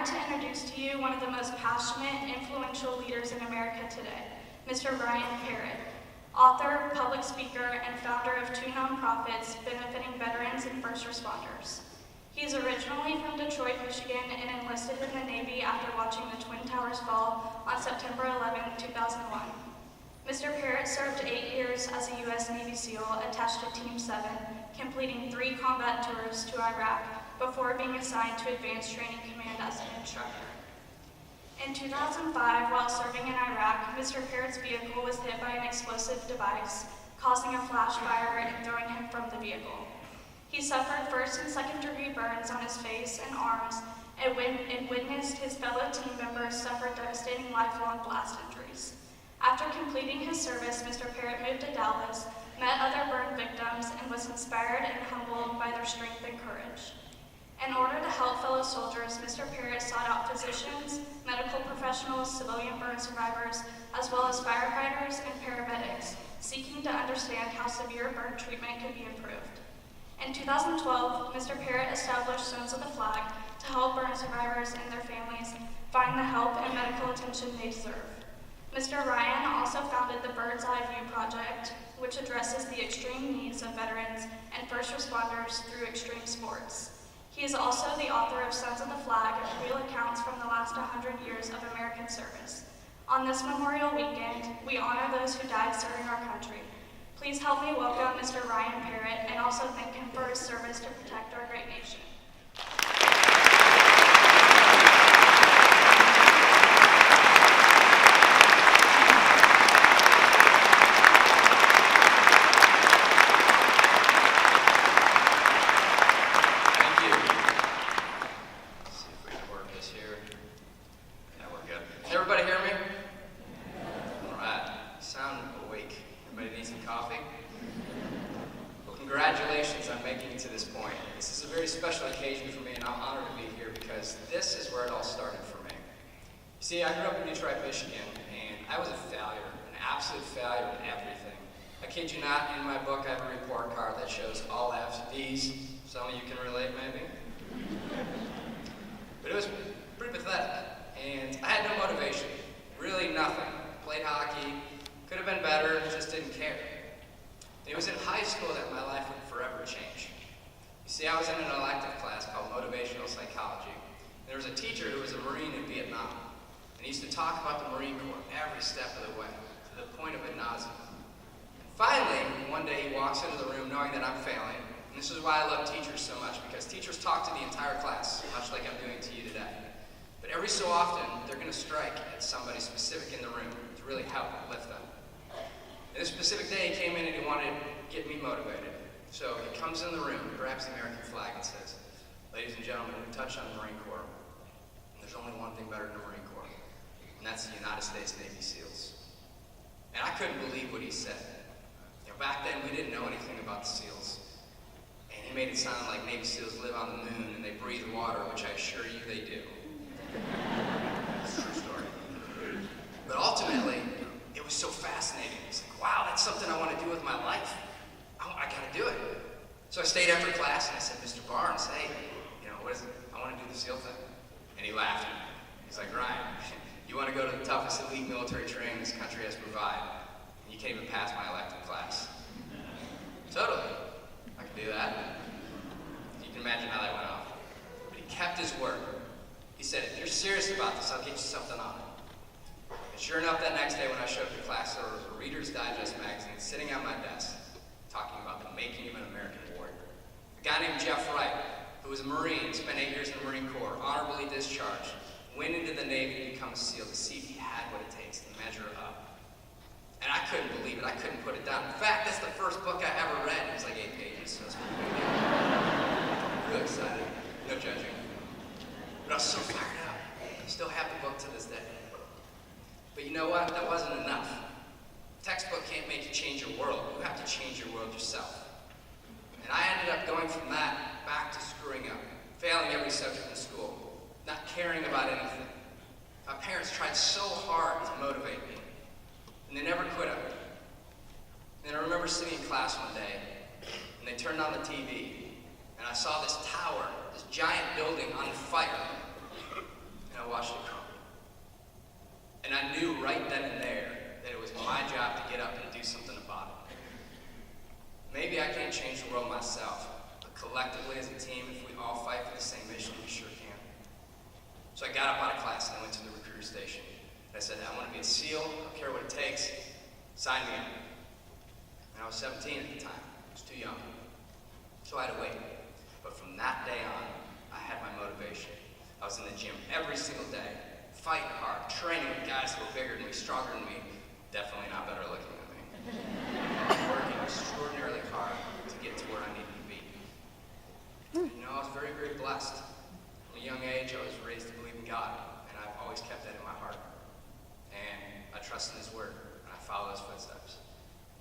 honored to introduce to you one of the most passionate and influential leaders in America today, Mr. Ryan Parrott, author, public speaker, and founder of 2 nonprofits benefiting veterans and first responders. He is originally from Detroit, Michigan, and enlisted in the Navy after watching the Twin Towers fall on September 11, 2001. Mr. Parrott served 8 years as a U.S. Navy SEAL attached to Team 7, completing 3 combat tours to Iraq before being assigned to Advanced Training Command as an instructor. In 2005, while serving in Iraq, Mr. Parrott's vehicle was hit by an explosive device, causing a flash fire and throwing him from the vehicle. He suffered first and second-degree burns on his face and arms, and witnessed his fellow team members suffer devastating lifelong blast injuries. After completing his service, Mr. Parrott moved to Dallas, met other burn victims, and was inspired and humbled by their strength and courage. In order to help fellow soldiers, Mr. Parrott sought out physicians, medical professionals, civilian burn survivors, as well as firefighters and paramedics, seeking to understand how severe burn treatment could be improved. In 2012, Mr. Parrott established Sons of the Flag to help burn survivors and their families find the help and medical attention they deserve. Mr. Ryan also founded the Bird's Eye View Project, which addresses the extreme needs of veterans and first responders through extreme sports. He is also the author of Sons of the Flag, real accounts from the last 100 years of American service. On this Memorial Weekend, we honor those who died serving our country. Please help me welcome Mr. Ryan Parrott and also thank him for his service to protect our great nation. Congratulations on making it to this point. This is a very special occasion for me, and I'm honored to be here because this is where it all started for me. You see, I grew up in Detroit, Michigan, and I was a failure, an absolute failure in everything. I kid you not, in my book I have a report card that shows all F's, D's. Some of you can relate, maybe. But it was pretty pathetic, and I had no motivation, really nothing. Played hockey, could have been better, just didn't care. It was in high school that my life would forever change. You see, I was in an elective class called Motivational Psychology. And there was a teacher who was a Marine in Vietnam. And he used to talk about the Marine Corps every step of the way, to the point of ad nauseam. Finally, one day he walks into the room knowing that I'm failing. And this is why I love teachers so much, because teachers talk to the entire class, much like I'm doing to you today. But every so often, they're going to strike at somebody specific in the room to really help lift them. And this specific day, he came in and he wanted to get me motivated. So he comes in the room, grabs the American flag and says, "Ladies and gentlemen, we touched on the Marine Corps. And there's only one thing better than the Marine Corps, and that's the United States Navy SEALs." And I couldn't believe what he said. You know, back then, we didn't know anything about the SEALs. And he made it sound like Navy SEALs live on the moon and they breathe water, which I assure you they do. It's a true story. But ultimately, it was so fascinating. It's like, wow, that's something I want to do with my life. I got to do it. So I stayed after class and I said, "Mr. Barnes, hey, what is it? I want to do the SEAL thing." And he laughed at me. He's like, "Ryan, you want to go to the toughest elite military training this country has to provide, and you can't even pass my elective class." Totally. I can do that. You can imagine how that went off. But he kept his word. He said, "If you're serious about this, I'll get you something on it." And sure enough, that next day when I showed up to class, there was a Reader's Digest magazine sitting on my desk talking about the making of an American warrior. A guy named Jeff Wright, who was a Marine, spent 8 years in the Marine Corps, honorably discharged, went into the Navy to become a SEAL to see if he had what it takes to measure up. And I couldn't believe it. I couldn't put it down. In fact, that's the first book I ever read. It was like 8 pages, so it's pretty good. Really excited. No judging. But I was so fired up. I still have the book to this day. But you know what? That wasn't enough. Textbook can't make you change your world. You have to change your world yourself. And I ended up going from that back to screwing up, failing every subject in school, not caring about anything. My parents tried so hard to motivate me, and they never quit on me. And I remember sitting in class one day, and they turned on the TV, and I saw this tower, this giant building on fire. watched it crumble. And I knew right then and there that it was my job to get up and do something about it. Maybe I can't change the world myself, but collectively as a team, if we all fight for the same mission, we sure can. So I got up out of class and I went to the recruiter station. And I said, I want to be a SEAL, I don't care what it takes, sign me up. And I was 17 at the time, I was too young. So I had to wait. But from that day on, I had my motivation. I was in the gym every single day, fighting hard, training with guys who were bigger than me, stronger than me, definitely not better looking than me. Working extraordinarily hard to get to where I needed to be. And, you know, I was very, very blessed. From a young age, I was raised to believe in God, and I've always kept that in my heart. And I trust in His Word, and I follow His footsteps.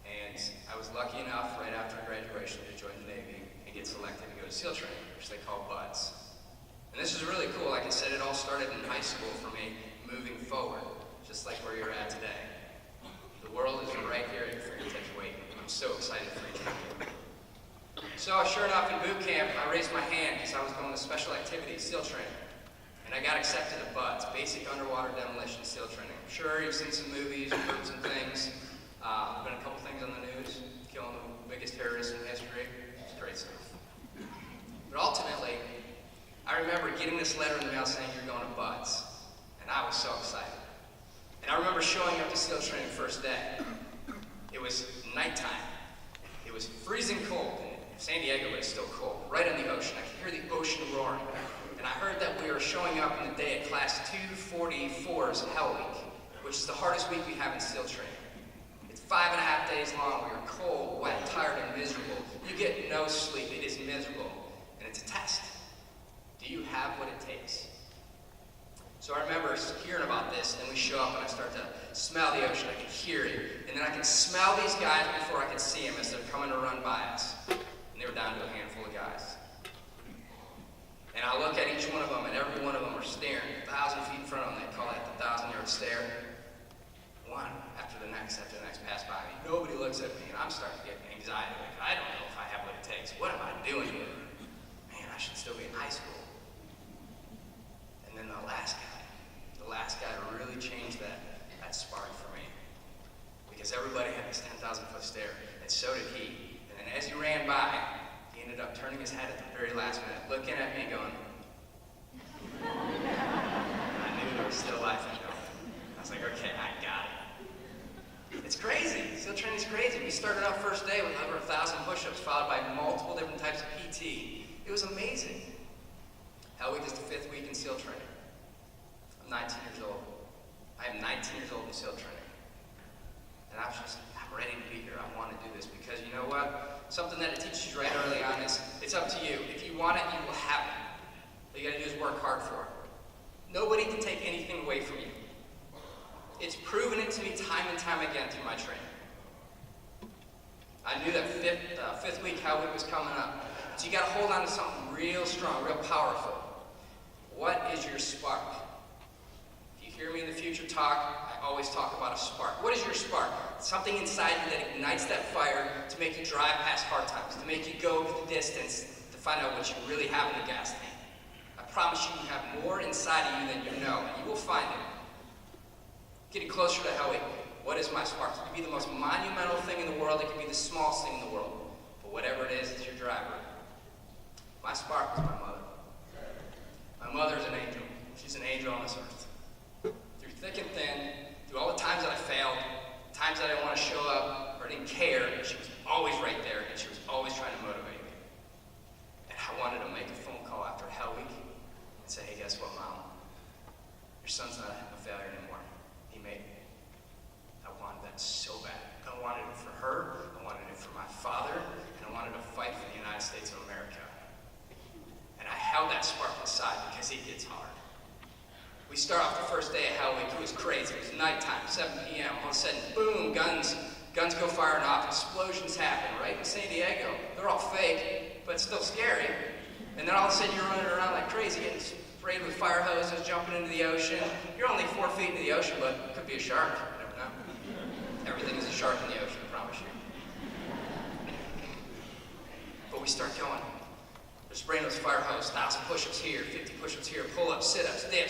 And I was lucky enough, right after graduation, to join the Navy and get selected to go to SEAL training, which they call BUDS. And this is really cool. Like I said, it all started in high school for me, moving forward, just like where you're at today. The world is right here at your fingertips waiting. I'm so excited for each of you. So sure enough, in boot camp, I raised my hand because I was going to special activities, SEAL training. And I got accepted to BUDS, Basic Underwater Demolition SEAL Training. I'm sure you've seen some movies, heard some things. There's been a couple things on the news, killing the biggest terrorists in history. It's great stuff. But ultimately, I remember getting this letter in the mail saying you're going to BUDS. And I was so excited. And I remember showing up to SEAL training first day. It was nighttime. It was freezing cold in San Diego, but it's still cold. Right on the ocean. I could hear the ocean roaring. And I heard that we were showing up in the day at Class 244's Hell Week, which is the hardest week we have in SEAL training. It's 5.5 days long. We are cold, wet, tired, and miserable. You get no sleep. It is miserable. And it's a test. Do you have what it takes? So I remember hearing about this, and then we show up and I start to smell the ocean. I can hear it. And then I can smell these guys before I can see them as they're coming to run by us. And they were down to a handful of guys. And I look at each one of them, and every one of them are staring 1,000 feet in front of them. They call that the 1,000-yard stare. One after the next pass by me. Nobody looks at me, and I'm starting to get anxiety. Like, I don't know if I have what it takes. What am I doing here? Man, I should still be in high school. And then the last guy really changed that spark for me. Because everybody had this 10,000-foot stare, and so did he. And then as he ran by, he ended up turning his head at the very last minute, looking at me and going, I knew there was still life in him. I was like, okay, I got it. It's crazy. SEAL training's crazy. We started out first day with over 1,000 push-ups, followed by multiple different types of PT. It was amazing. Hell Week is the 5th week in SEAL training. I'm 19 years old. I am 19 years old in SEAL training. And I'm ready to be here. I want to do this because you know what? Something that it teaches you right early on is it's up to you. If you want it, you will have it. All you got to do is work hard for it. Nobody can take anything away from you. It's proven it to me time and time again through my training. I knew that fifth week, Hell Week was coming up. So you got to hold on to something real strong, real powerful. What is your spark? If you hear me in the future talk, I always talk about a spark. What is your spark? Something inside you that ignites that fire to make you drive past hard times, to make you go the distance, to find out what you really have in the gas tank. I promise you have more inside of you than you know, and you will find it. Getting closer to Hell Week. What is my spark? It can be the most monumental thing in the world. It can be the smallest thing in the world. But whatever it is, it's your driver. My spark is my mother. My mother is an angel. She's an angel on this earth. Through thick and thin, through all the times that I failed, times that I didn't want to show up or didn't care, she was always right there, and she was always trying to motivate me. And I wanted to make a phone call after Hell Week and say, hey, guess what, Mom? Your son's not a failure anymore. He made it. I wanted that so bad. I wanted it for her, I wanted it for my father, and I wanted to fight for the United States of America. And I held that spark inside because it gets hard. We start off the first day of Hell Week. It was crazy. It was nighttime, 7 p.m. All of a sudden, boom, guns go firing off. Explosions happen right in San Diego. They're all fake, but still scary. And then all of a sudden, you're running around like crazy, getting sprayed with fire hoses, jumping into the ocean. You're only 4 feet into the ocean, but it could be a shark. You never know. Everything is a shark in the ocean, I promise you. But we start going. They're spraying those fire hoses, 1,000 push-ups here, 50 push-ups here, pull-ups, sit-ups, dips.